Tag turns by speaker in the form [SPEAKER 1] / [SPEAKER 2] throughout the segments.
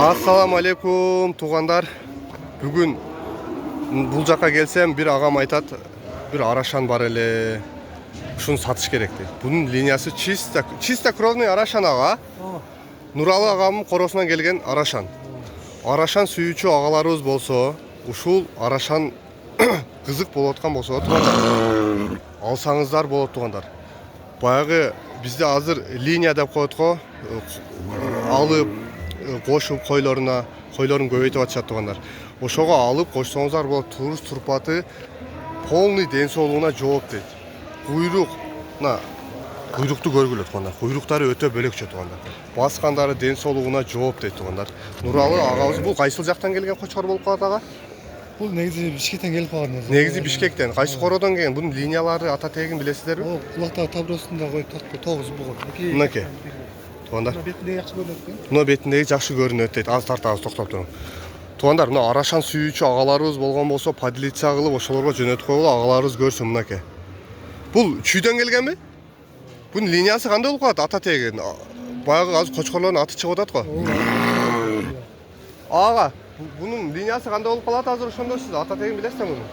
[SPEAKER 1] Assalamu алейкум туғандар. Бүгін бұл жаққа келсем, бір ағам айтат, бір арашан бар эле. Ушуну сатыш керек дейт. Bunun линиясы чисто кровный арашан аға. Нуралы ағамның коросунан келген арашан. Арашан сүйүүчү агаларыбыз болсо, ушул арашан кызык болуп аткан болсо, алсаңыздар болот туғандар. Баягы бизде азыр линия деп коет го, алып кошуп койлорун көбөйтүп атышат тугандар. Ошого алып кошсоңуздар болот. Туруш турпаты полный ден соолугуна жооп дейт. Куйрукту көргүлө тугандар. Куйруктары өтө бөлөкчө тугандар. Баскандары ден соолугуна жооп дейт тугандар. Нуралы агабыз бул кайсыл жактан келген кочкор болуп калат ага?
[SPEAKER 2] Бул негизи Бишкектен келип калган.
[SPEAKER 1] Негизи Бишкектен. Кайсы кородон келген? Бунун линиялары ата тегин билесиздерби?
[SPEAKER 2] О, кулактагы таблосунда коюп тартып 9 бугат.
[SPEAKER 1] Мынакей. Тугандар.
[SPEAKER 2] Бетинде жакшы көрүнөт экен.
[SPEAKER 1] Мына бетиндеги жакшы көрүнөт дейт. Аз тартабыз, токтоп туруң. Тугандар, мына арашан сүйүүчү агаларыбыз болгон болсо, поделиться кылып ошолорго жөнөтүп койгула, агаларыбыз көрсүн мынакей. Бул чүйдөн келгенби? Бунун линиясы кандай болуп калат? Ата тегин. Баягы азыр кочкорлордун аты чыгып атат го. Ага, бунун линиясы кандай болуп калат азыр ошондо сиз ата тегин билесизби муну?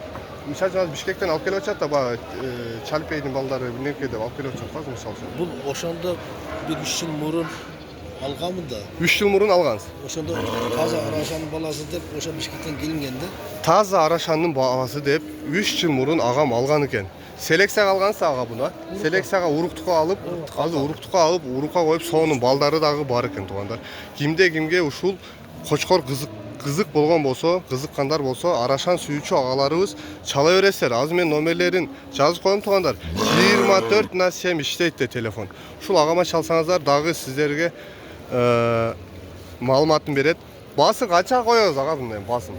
[SPEAKER 1] Мисалы үчүн Бишкектен алып келип атат да, баягы Чалпейдин балдары бирнеке деп алып келип атат го, мисалы үчүн.
[SPEAKER 3] Бул ошондо 1-3 жыл мурун алганмын да.
[SPEAKER 1] 3 жыл мурун алгансыз.
[SPEAKER 3] Ошондо таза арашанын баласы деп ошо Бишкектен келинген да.
[SPEAKER 1] Таза арашанын баласы деп 3 жыл мурун агам алган экен. Селекцияга алгансыз ага буну. Селекцияга уруктукка алып, урукка коюп, сонун балдары дагы бар экен тугандар. Кимге ушул кочкор кызык болгон болсо, кызыккандар болсо, арашан сүйүүчү агаларыбыз чала бересиздер. Азыр мен номерлерин жазып коем тугандар. 24/7 иштейт де телефон. Ушул агама чалсаңыздар дагы сиздерге маалыматын берет. Басын канча коебуз ага мындай басын?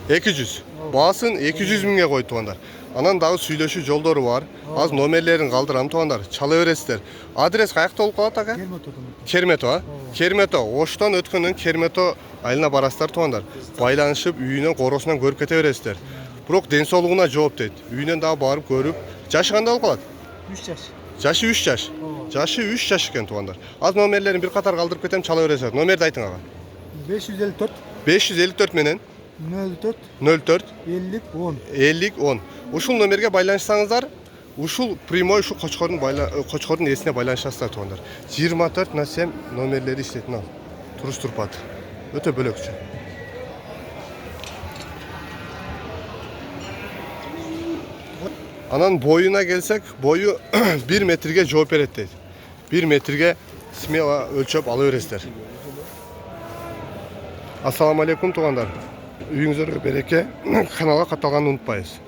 [SPEAKER 1] 200. Басын 200 миңге койду тугандар. Анан дагы сүйлөшүү жолдору бар. Азыр номерлерин калтырам тугандар. Чала бересиздер. Адрес каякта болуп калат ага? Кермето, Кермето. Оштон өткөндөн Кермето айылына барасыздар тугандар. Байланышып, үйүнөн, коросунан көрүп кете бересиздер. Бирок ден соолугуна жооп дейт. Үйүнөн дагы барып көрүп, жашы кандай болуп калат?
[SPEAKER 2] 3 жаш.
[SPEAKER 1] Жашы 3 жаш. Жашы 3 жаш экен тугандар. Аз номерлерин бир катар калтырып кетем, чала бересиздер. Номерди айтың ага.
[SPEAKER 2] 554
[SPEAKER 1] 554 менен
[SPEAKER 2] 04
[SPEAKER 1] 04
[SPEAKER 2] 50 10.
[SPEAKER 1] 50 10. Ушул номерге байланышсаңыздар, ушул прямой ушу кочкордун эсине байланышасыздар тугандар. 24/7 номерлери иштейт мына. Туруш турпат. Өтө бөлөкчө. Анан боюна келсек, бою 1 метрге жооп берет дейт. 1 метрге смело өлчөп ала бересиздер. Ассаламу алейкум тугандар. Үйүңүзгө береке. Каналга катталганды унутпайсыз.